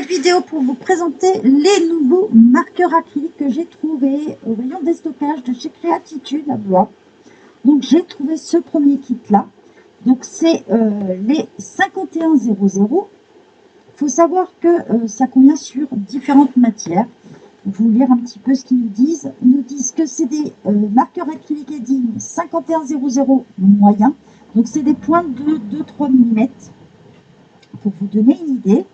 nouvelle vidéo pour vous présenter les nouveaux marqueurs acryliques que j'ai trouvés au rayon déstockage de chez Créatitude à Blois. Donc j'ai trouvé ce premier kit là. Donc c'est les 5100. Il faut savoir que ça convient sur différentes matières. Je vais vous lire un petit peu ce qu'ils nous disent. Ils nous disent que c'est des marqueurs acryliques Edding 5100 moyens. Donc c'est des pointes de 2-3 mm. Pour vous donner une idée.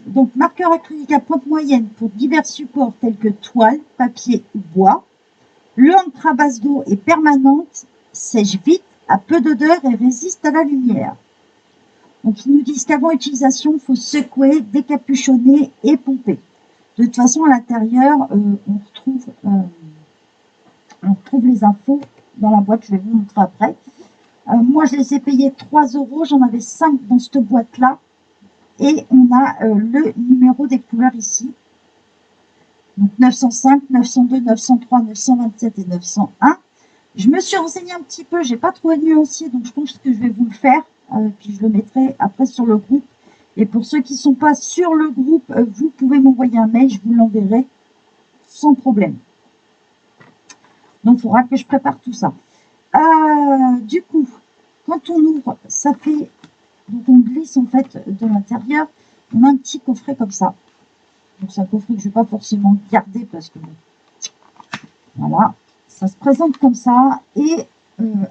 Donc marqueur acrylique à pointe moyenne pour divers supports tels que toile, papier ou bois. L'encre à base d'eau est permanente, sèche vite, a peu d'odeur et résiste à la lumière. Donc ils nous disent qu'avant utilisation, il faut secouer, décapuchonner et pomper. De toute façon, à l'intérieur, on retrouve les infos dans la boîte, je vais vous montrer après. Moi, je les ai payés 3 €, j'en avais 5 dans cette boîte-là. Et on a le numéro des couleurs ici. Donc 905, 902, 903, 927 et 901. Je me suis renseignée un petit peu, j'ai pas trouvé de nuancier, donc je pense que je vais vous le faire. Puis je le mettrai après sur le groupe. Et pour ceux qui ne sont pas sur le groupe, vous pouvez m'envoyer un mail, je vous l'enverrai sans problème. Donc il faudra que je prépare tout ça. Du coup, quand on ouvre, ça fait... Donc on glisse en fait de l'intérieur. On a un petit coffret comme ça. Donc c'est un coffret que je ne vais pas forcément garder parce que... Voilà, ça se présente comme ça. Et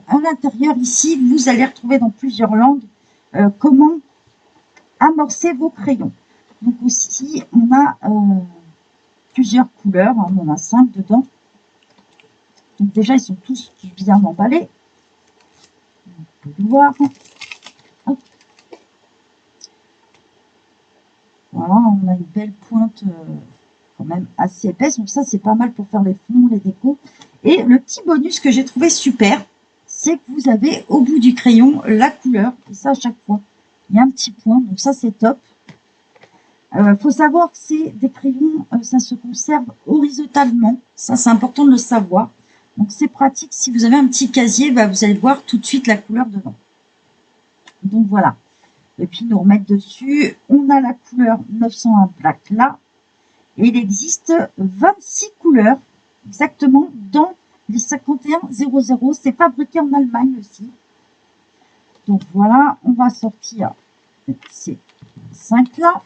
à l'intérieur ici, vous allez retrouver dans plusieurs langues comment amorcer vos crayons. Donc aussi, on a plusieurs couleurs. Hein, on en a 5 dedans. Donc déjà, ils sont tous bien emballés. On peut le voir. Hop. Voilà, on a une belle pointe quand même assez épaisse. Donc ça, c'est pas mal pour faire les fonds, les décos. Et le petit bonus que j'ai trouvé super, c'est que vous avez au bout du crayon la couleur. Et ça, à chaque fois, il y a un petit point. Donc ça, c'est top. Faut savoir que c'est des crayons, ça se conserve horizontalement. Ça, c'est important de le savoir. Donc c'est pratique. Si vous avez un petit casier, bah, vous allez voir tout de suite la couleur dedans. Donc voilà. Et puis nous remettre dessus, on a la couleur 901 Black là. Et il existe 26 couleurs exactement dans les 5100. C'est fabriqué en Allemagne aussi. Donc voilà, on va sortir ces 5 là.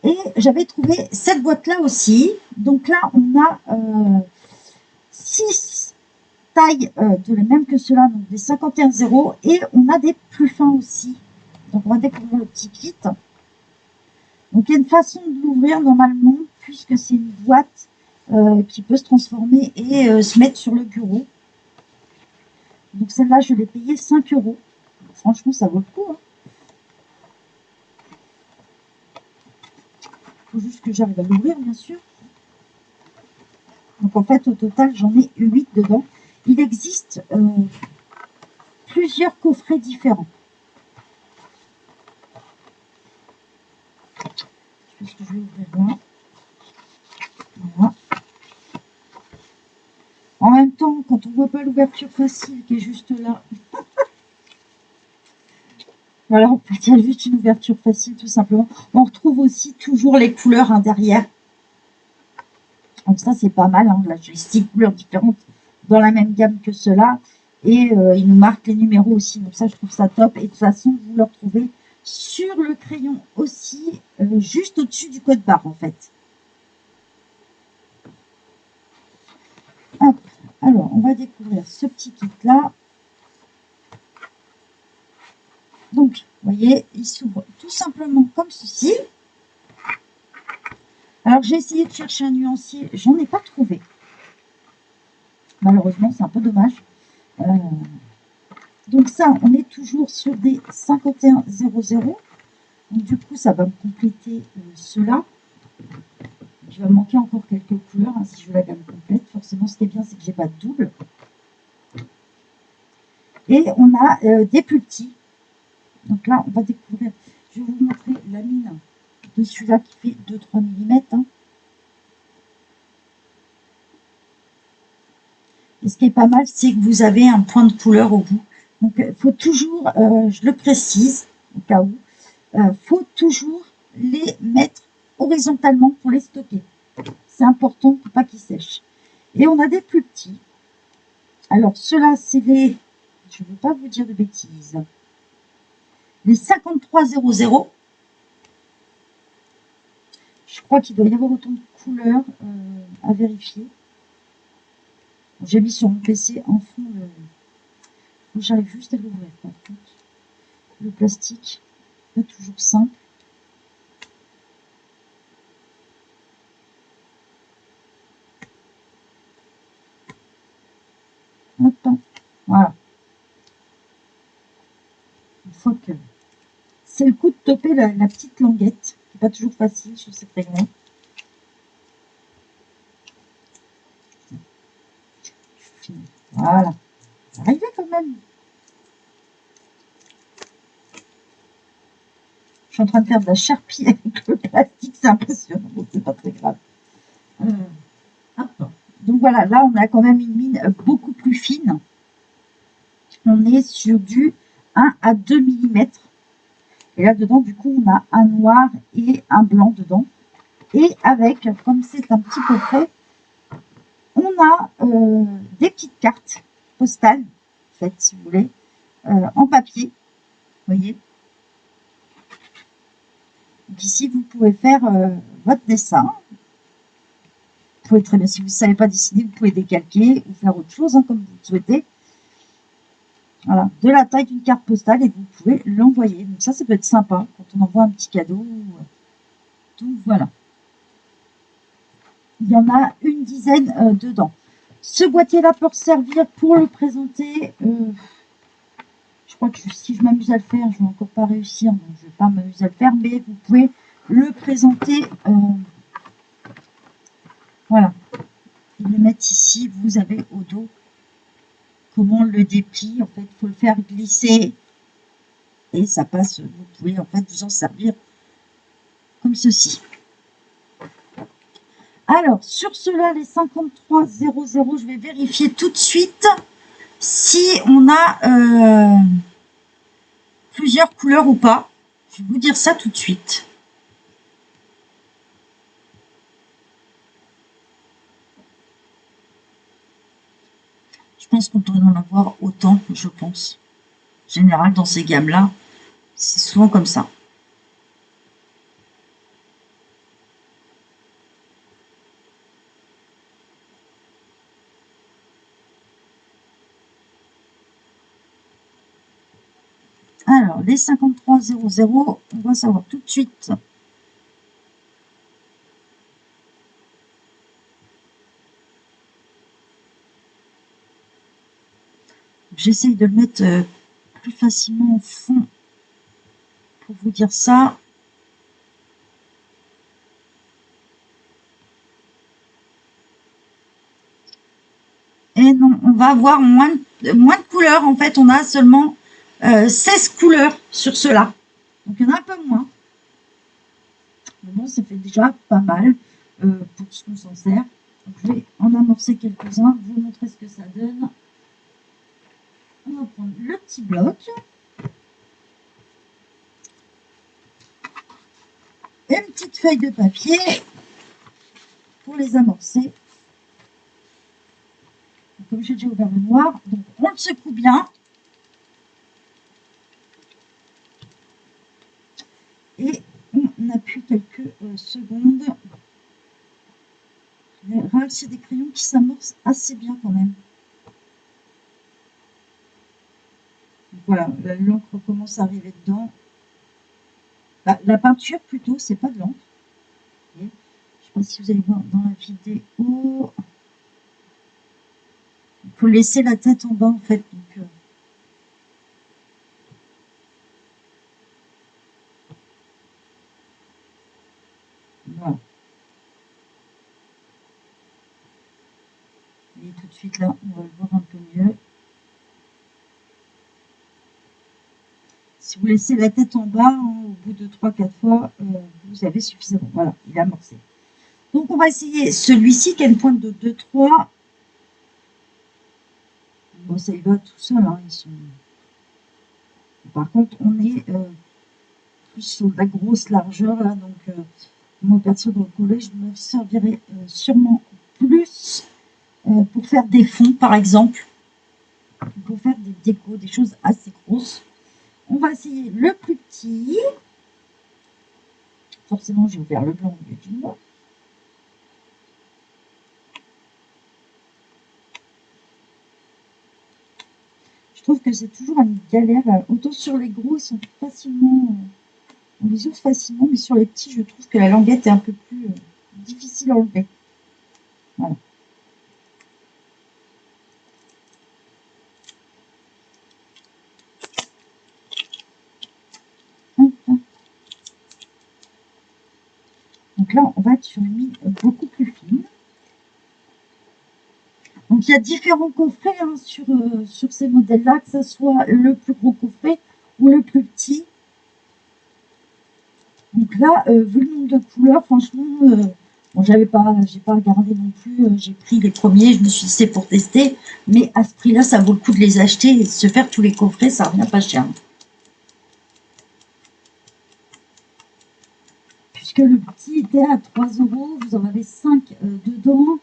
Et j'avais trouvé cette boîte là aussi. Donc là, on a 6 tailles de les mêmes que ceux-là, donc des 5100. Et on a des plus fins aussi. Donc on va découvrir le petit kit. Donc il y a une façon de l'ouvrir normalement, puisque c'est une boîte qui peut se transformer et se mettre sur le bureau. Donc celle-là, je l'ai payée 5 €. Franchement, ça vaut le coup. Hein. Il faut juste que j'arrive à l'ouvrir, bien sûr. Donc en fait, au total, j'en ai 8 dedans. Il existe plusieurs coffrets différents. Je pense que je vais ouvrir là. Voilà. En même temps, quand on ne voit pas l'ouverture facile qui est juste là, voilà, on peut dire juste une ouverture facile tout simplement. On retrouve aussi toujours les couleurs derrière. Donc ça, c'est pas mal. Hein. Là, j'ai 6 couleurs différentes dans la même gamme que ceux-là. Et il nous marque les numéros aussi. Donc ça, je trouve ça top. Et de toute façon, vous le retrouvez sur le crayon aussi, juste au-dessus du code barre en fait. Hop. Alors, on va découvrir ce petit kit-là. Donc, vous voyez, il s'ouvre tout simplement comme ceci. Alors, j'ai essayé de chercher un nuancier. J'en ai pas trouvé. Malheureusement, c'est un peu dommage. Donc ça, on est toujours sur des 5100. Donc du coup, ça va me compléter cela. Il va me manquer encore quelques couleurs hein, si je veux la gamme complète. Forcément, ce qui est bien, c'est que j'ai pas de double. Et on a des plus petits. Donc là, on va découvrir. Je vais vous montrer la mine de celui-là qui fait 2-3 mm. Hein. Et ce qui est pas mal, c'est que vous avez un point de couleur au bout. Donc, il faut toujours, je le précise, au cas où, faut toujours les mettre horizontalement pour les stocker. C'est important pour pas qu'ils sèchent. Et on a des plus petits. Alors, ceux-là, c'est les... Je ne veux pas vous dire de bêtises. Les 5300. Je crois qu'il doit y avoir autant de couleurs à vérifier. J'ai mis sur mon PC en fond le... J'arrive juste à l'ouvrir par contre. Le plastique, pas toujours simple. Hop, voilà. Une fois que... C'est le coup de toper la petite languette, qui n'est pas toujours facile sur ces crayons. Voilà. Arrivé quand même. Je suis en train de faire de la charpie avec le plastique, c'est impressionnant, donc c'est pas très grave. Donc voilà, là on a quand même une mine beaucoup plus fine. On est sur du 1 à 2 mm. Et là dedans, du coup, on a un noir et un blanc dedans. Et avec, comme c'est un petit peu près, on a des petites cartes postales, en fait, si vous voulez, en papier. Vous voyez. Donc ici, vous pouvez faire votre dessin. Vous pouvez très bien, si vous ne savez pas dessiner, vous pouvez décalquer ou faire autre chose, hein, comme vous le souhaitez. Voilà, de la taille d'une carte postale et vous pouvez l'envoyer. Donc ça peut être sympa quand on envoie un petit cadeau. Donc voilà. Il y en a une dizaine dedans. Ce boîtier-là peut servir pour le présenter. Je crois que si je m'amuse à le faire, je ne vais encore pas réussir. Donc je ne vais pas m'amuser à le faire, mais vous pouvez le présenter. Voilà. Et le mettre ici. Vous avez au dos comment on le déplie. En fait, il faut le faire glisser. Et ça passe. Vous pouvez en fait vous en servir comme ceci. Alors, sur cela, les 5300, je vais vérifier tout de suite si on a plusieurs couleurs ou pas. Je vais vous dire ça tout de suite. Je pense qu'on pourrait en avoir autant, je pense. En général, dans ces gammes-là, c'est souvent comme ça. Alors, les 5300, on va savoir tout de suite. J'essaye de le mettre plus facilement au fond pour vous dire ça. Et non, on va avoir moins de couleurs. En fait, on a seulement 16 couleurs sur cela. Donc, il y en a un peu moins. Mais bon, ça fait déjà pas mal pour ce qu'on s'en sert. Donc, je vais en amorcer quelques-uns, vous montrer ce que ça donne. On va prendre le petit bloc. Et une petite feuille de papier pour les amorcer. Comme j'ai déjà ouvert le noir, donc on le secoue bien. Et on appuie quelques secondes. C'est des crayons qui s'amorcent assez bien quand même. Donc voilà, l'encre commence à arriver dedans. La peinture plutôt, c'est pas de l'encre. Je ne sais pas si vous allez voir dans la vidéo. Il faut laisser la tête en bas en fait. Donc, voilà. Et tout de suite là, on va le voir un peu mieux. Si vous laissez la tête en bas, hein, au bout de 3-4 fois, vous avez suffisamment. Voilà, il est amorcé. Donc on va essayer celui-ci qui a une pointe de 2-3. Bon, ça y va tout seul. Hein, ils sont... Par contre, on est plus sur de la grosse largeur, là, donc moi, perso, dans le collège, je me servirai sûrement plus pour faire des fonds, par exemple, pour faire des décos, des choses assez grosses. On va essayer le plus petit. Forcément, j'ai ouvert le blanc au lieu du noir. Je trouve que c'est toujours une galère. Autant sur les gros, ils sont facilement... on les ouvre facilement, mais sur les petits, je trouve que la languette est un peu plus difficile à enlever. Voilà. Donc là, on va être sur une mine beaucoup plus fine. Donc il y a différents coffrets hein, sur ces modèles-là, que ce soit le plus gros coffret ou le plus petit. Donc là, vu le nombre de couleurs, franchement, bon, j'ai pas regardé non plus. J'ai pris les premiers, je me suis dit c'est pour tester, mais à ce prix-là, ça vaut le coup de les acheter et de se faire tous les coffrets, ça revient pas cher. Puisque le petit était à 3 €, vous en avez 5 dedans.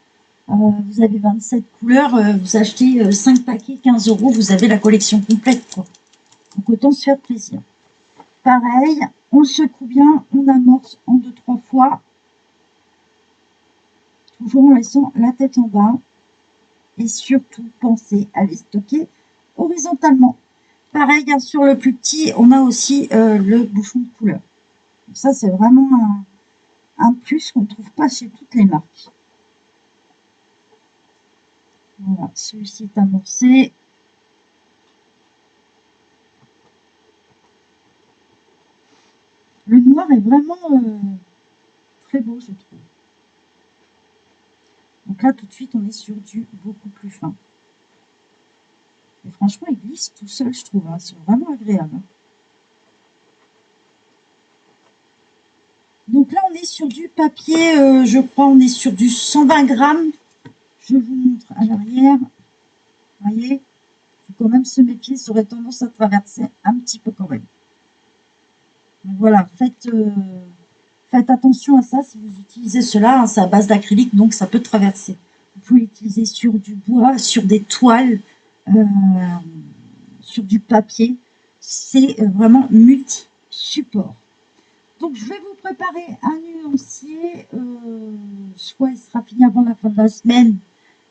Vous avez 27 couleurs, vous achetez 5 paquets, 15 €, vous avez la collection complète, quoi. Donc autant se faire plaisir. Pareil, on secoue bien, on amorce en 2-3 fois, toujours en laissant la tête en bas. Et surtout, pensez à les stocker horizontalement. Pareil, hein, sur le plus petit, on a aussi le bouchon de couleur. Donc ça, c'est vraiment un plus qu'on ne trouve pas chez toutes les marques. Voilà, celui-ci est amorcé. Le noir est vraiment très beau, je trouve. Donc là, tout de suite, on est sur du beaucoup plus fin. Et franchement, il glisse tout seul, je trouve. Hein. C'est vraiment agréable. Hein. Donc là, on est sur du papier, je crois, on est sur du 120 grammes. Je vous montre à l'arrière. Vous voyez, il faut quand même se méfier, ça aurait tendance à traverser un petit peu quand même. Donc voilà, faites attention à ça si vous utilisez cela. Hein, c'est à base d'acrylique, donc ça peut traverser. Vous pouvez l'utiliser sur du bois, sur des toiles, sur du papier. C'est vraiment multi-support. Donc je vais vous préparer un nuancier. Soit il sera fini avant la fin de la semaine,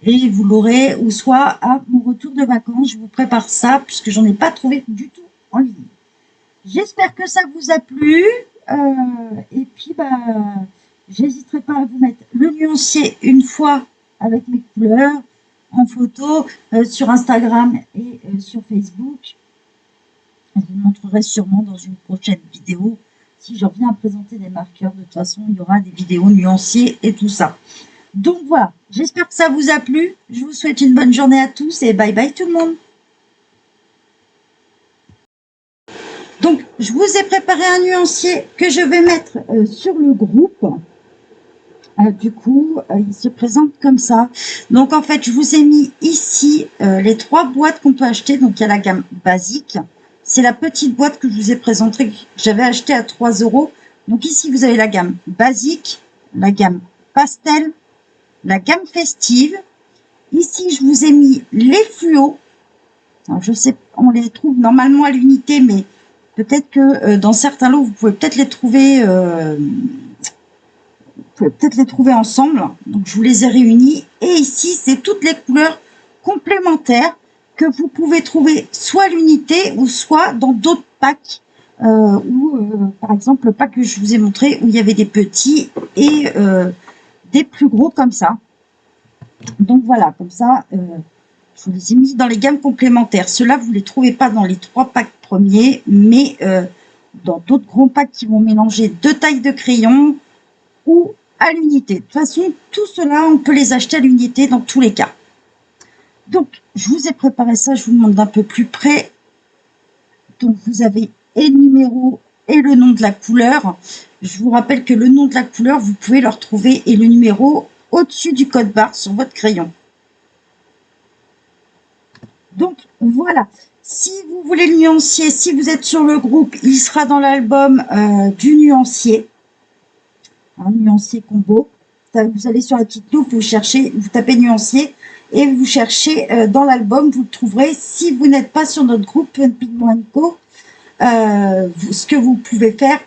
et vous l'aurez, ou soit à mon retour de vacances, je vous prépare ça, puisque j'en ai pas trouvé du tout en ligne. J'espère que ça vous a plu, et puis j'hésiterai pas à vous mettre le nuancier une fois avec mes couleurs en photo sur Instagram et sur Facebook. Je vous montrerai sûrement dans une prochaine vidéo. Si je reviens à présenter des marqueurs, de toute façon, il y aura des vidéos nuanciers et tout ça. Donc voilà, j'espère que ça vous a plu. Je vous souhaite une bonne journée à tous et bye bye tout le monde. Donc, je vous ai préparé un nuancier que je vais mettre sur le groupe. Du coup, il se présente comme ça. Donc, en fait, je vous ai mis ici les 3 boîtes qu'on peut acheter. Donc, il y a la gamme basique. C'est la petite boîte que je vous ai présentée, que j'avais achetée à 3 €. Donc, ici, vous avez la gamme basique, la gamme pastel, la gamme festive. Ici, je vous ai mis les fluos. Alors, je sais, on les trouve normalement à l'unité, mais peut-être que dans certains lots, vous pouvez peut-être les trouver, ensemble. Donc, je vous les ai réunis. Et ici, c'est toutes les couleurs complémentaires que vous pouvez trouver soit à l'unité ou soit dans d'autres packs. Par exemple, le pack que je vous ai montré, où il y avait des petits et des plus gros comme ça. Donc voilà, comme ça, je vous les ai mis dans les gammes complémentaires. Ceux-là, vous ne les trouvez pas dans les 3 packs premiers, mais dans d'autres grands packs qui vont mélanger 2 tailles de crayon ou à l'unité. De toute façon, tout cela, on peut les acheter à l'unité dans tous les cas. Donc, je vous ai préparé ça, je vous le montre d'un peu plus près. Donc, vous avez et le numéro et le nom de la couleur. Je vous rappelle que le nom de la couleur, vous pouvez le retrouver et le numéro au-dessus du code barre sur votre crayon. Donc, voilà. Si vous voulez le nuancier, si vous êtes sur le groupe, il sera dans l'album du nuancier. Un nuancier combo. Vous allez sur la petite loupe, vous cherchez, vous tapez nuancier et vous cherchez dans l'album, vous le trouverez. Si vous n'êtes pas sur notre groupe Fun Pigment Co, ce que vous pouvez faire,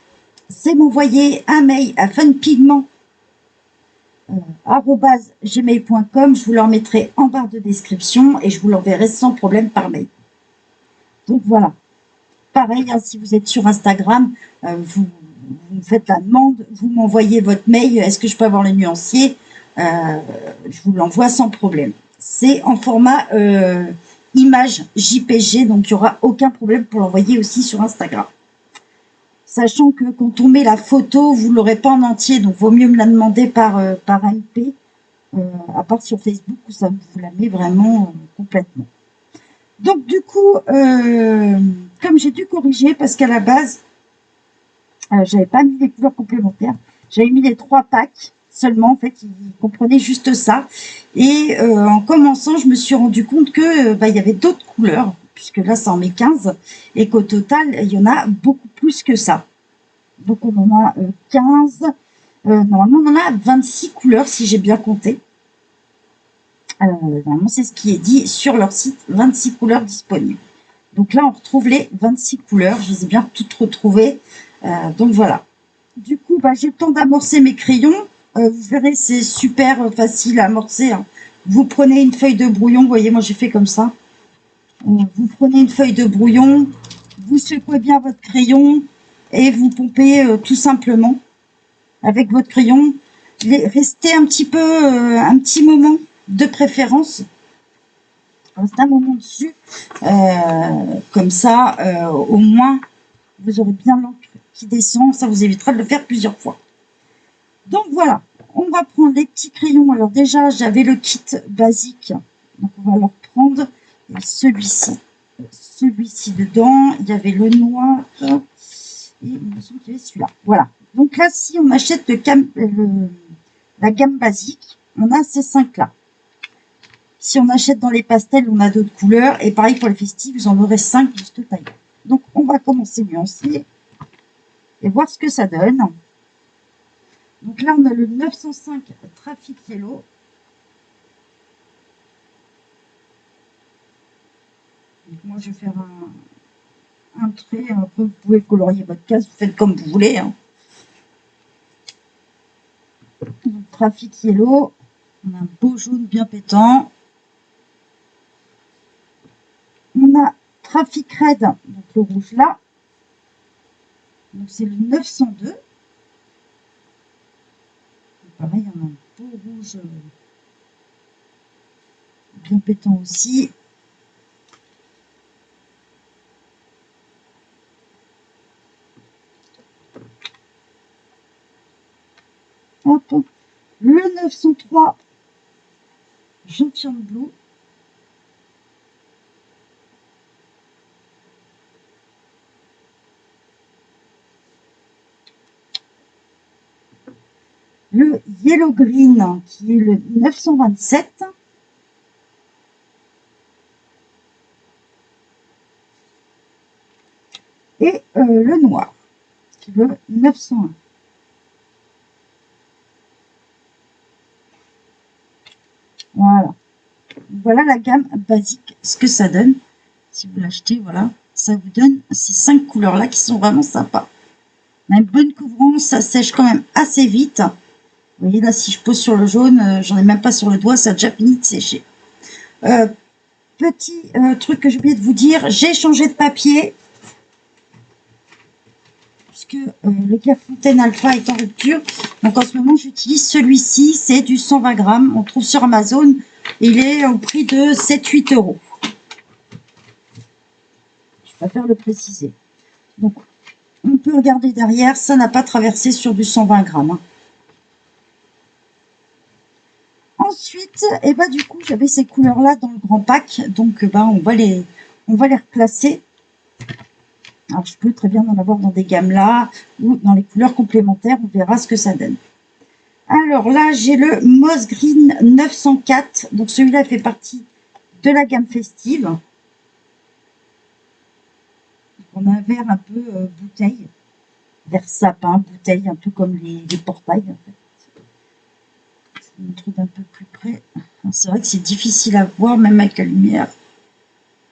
c'est m'envoyer un mail à funpigment@gmail.com. Je vous le remettrai en barre de description et je vous l'enverrai sans problème par mail. Donc voilà. Pareil, hein, si vous êtes sur Instagram, vous faites la demande, vous m'envoyez votre mail, est-ce que je peux avoir le nuancier? Je vous l'envoie sans problème. C'est en format image JPG, donc il n'y aura aucun problème pour l'envoyer aussi sur Instagram. Sachant que quand on met la photo, vous ne l'aurez pas en entier, donc vaut mieux me la demander par MP, à part sur Facebook où ça vous la met vraiment complètement. Donc du coup, comme j'ai dû corriger, parce qu'à la base, j'avais pas mis les couleurs complémentaires, j'avais mis les 3 packs seulement, en fait, ils comprenaient juste ça. Et en commençant, je me suis rendu compte que il y avait d'autres couleurs, puisque là, ça en met 15, et qu'au total, il y en a beaucoup plus que ça. Donc on en a 15, normalement on en a 26 couleurs, si j'ai bien compté. Normalement, c'est ce qui est dit sur leur site, 26 couleurs disponibles. Donc là, on retrouve les 26 couleurs. Je les ai bien toutes retrouvées. Donc voilà. Du coup, j'ai le temps d'amorcer mes crayons. Vous verrez, c'est super facile à amorcer, hein. Vous prenez une feuille de brouillon. Vous voyez, moi, j'ai fait comme ça. Vous prenez une feuille de brouillon. Vous secouez bien votre crayon et vous pompez tout simplement avec votre crayon. Restez un petit moment de préférence. Restez un moment dessus. Comme ça, au moins, vous aurez bien l'encre qui descend. Ça vous évitera de le faire plusieurs fois. Donc voilà, on va prendre les petits crayons. Alors déjà, j'avais le kit basique. Donc on va leur prendre celui-ci. Celui-ci dedans. Il y avait le noir. Et il me semble qu'il y avait celui-là. Voilà. Donc là, si on achète la gamme basique, on a ces 5-là. Si on achète dans les pastels, on a d'autres couleurs. Et pareil pour les festives, vous en aurez 5 de cette taille. Donc on va commencer nuancier et voir ce que ça donne. Donc là, on a le 905 Traffic Yellow. Donc moi, je vais faire un trait. Après, vous pouvez colorier votre case, vous faites comme vous voulez, hein. Donc, Traffic Yellow. On a un beau jaune bien pétant. On a Traffic Red, donc le rouge là. Donc c'est le 902. Pareil, on a un beau rouge bien pétant aussi. Hop. Le 903 Gentian Blue. Le Yellow Green qui est le 927. Et le noir qui est le 901. Voilà. Voilà la gamme basique, ce que ça donne. Si vous l'achetez, voilà, ça vous donne ces 5 couleurs-là qui sont vraiment sympas. On a une bonne couvrance, ça sèche quand même assez vite. Vous voyez là, si je pose sur le jaune, j'en ai même pas sur le doigt, ça a déjà fini de sécher. Petit truc que j'ai oublié de vous dire, j'ai changé de papier. Puisque le Clairefontaine Alpha est en rupture. Donc en ce moment, j'utilise celui-ci, c'est du 120 grammes. On trouve sur Amazon. Il est au prix de 7-8 €. Je préfère le préciser. Donc, on peut regarder derrière, ça n'a pas traversé sur du 120 grammes. Ensuite, du coup, j'avais ces couleurs-là dans le grand pack. Donc, on va les replacer. Alors, je peux très bien en avoir dans des gammes là ou dans les couleurs complémentaires. On verra ce que ça donne. Alors là, j'ai le Moss Green 904. Donc, celui-là fait partie de la gamme festive. On a un vert un peu bouteille, vert sapin, bouteille, un peu comme les portails en fait. Je vous montre d'un peu plus près. C'est vrai que c'est difficile à voir, même avec la lumière.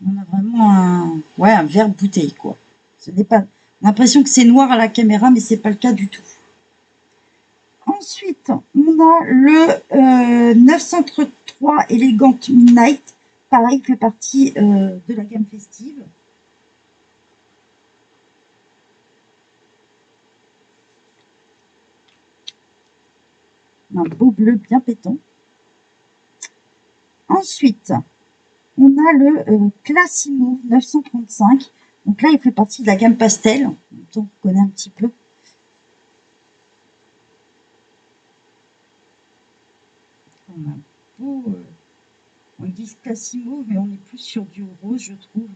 On a vraiment un vert bouteille, quoi. Ce n'est pas l'impression que c'est noir à la caméra, mais c'est pas le cas du tout. Ensuite, on a le 933 Elegant Midnight. Pareil, fait partie de la gamme festive. Un beau bleu bien pétant. Ensuite, on a le Classimo 935. Donc là, il fait partie de la gamme pastel. Donc, on connaît un petit peu. On a beau, on dit Classimo, mais on est plus sur du rose, je trouve.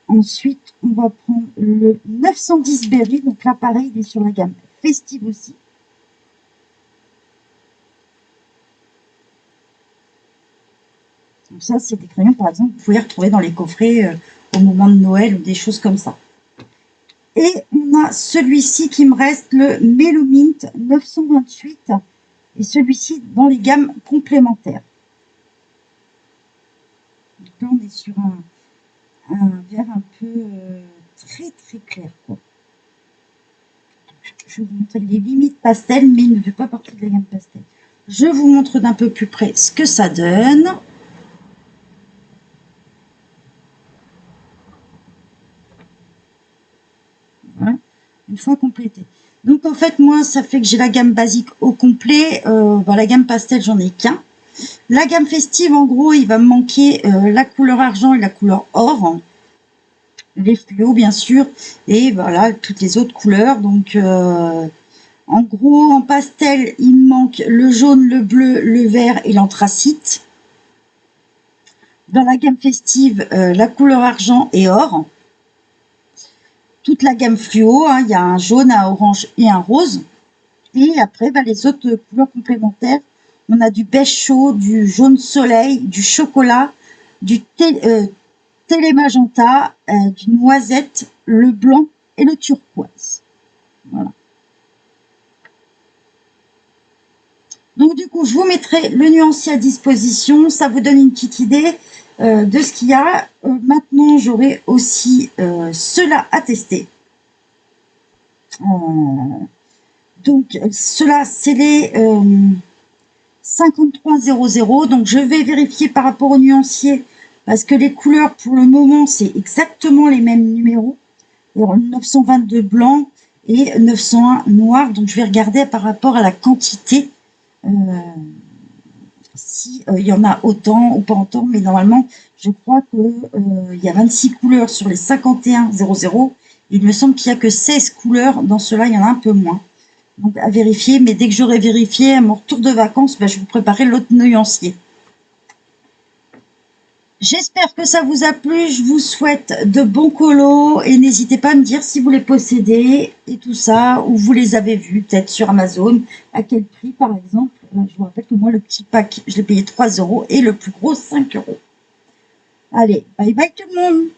Ensuite, on va prendre le 910 Berry. Donc là, pareil, il est sur la gamme festive aussi. Donc ça, c'est des crayons, par exemple, vous pouvez retrouver dans les coffrets au moment de Noël ou des choses comme ça. Et on a celui-ci qui me reste, le Melomint 928. Et celui-ci dans les gammes complémentaires. Donc là, on est sur un vert un peu très très clair, quoi. Je vais vous montrer les limites pastel, mais il ne fait pas partie de la gamme pastel. Je vous montre d'un peu plus près ce que ça donne. Voilà, une fois complété. Donc en fait, moi, ça fait que j'ai la gamme basique au complet. La gamme pastel, j'en ai qu'un. La gamme festive, en gros, il va me manquer la couleur argent et la couleur or. Les fluos, bien sûr. Et voilà, toutes les autres couleurs. Donc, en gros, en pastel, il me manque le jaune, le bleu, le vert et l'anthracite. Dans la gamme festive, la couleur argent et or. Toute la gamme fluo, il y a un jaune, un orange et un rose. Et après, les autres couleurs complémentaires, on a du beige chaud, du jaune soleil, du chocolat, du télémagenta, du noisette, le blanc et le turquoise. Voilà. Donc du coup, je vous mettrai le nuancier à disposition. Ça vous donne une petite idée de ce qu'il y a. Maintenant, j'aurai aussi cela à tester. Donc, cela, c'est les 5300. Donc, je vais vérifier par rapport au nuancier parce que les couleurs, pour le moment, c'est exactement les mêmes numéros. Alors, 922 blanc et 901 noir. Donc, je vais regarder par rapport à la quantité. Si il y en a autant ou pas autant, mais normalement, je crois que il y a 26 couleurs sur les 5100. Il me semble qu'il n'y a que 16 couleurs. Dans cela, il y en a un peu moins. Donc, à vérifier. Mais dès que j'aurai vérifié, à mon retour de vacances, je vous préparerai l'autre nuancier. J'espère que ça vous a plu. Je vous souhaite de bons colos et n'hésitez pas à me dire si vous les possédez et tout ça, ou vous les avez vus, peut-être sur Amazon, à quel prix par exemple. Je vous rappelle que moi, le petit pack, je l'ai payé 3 € et le plus gros 5 €. Allez, bye bye tout le monde!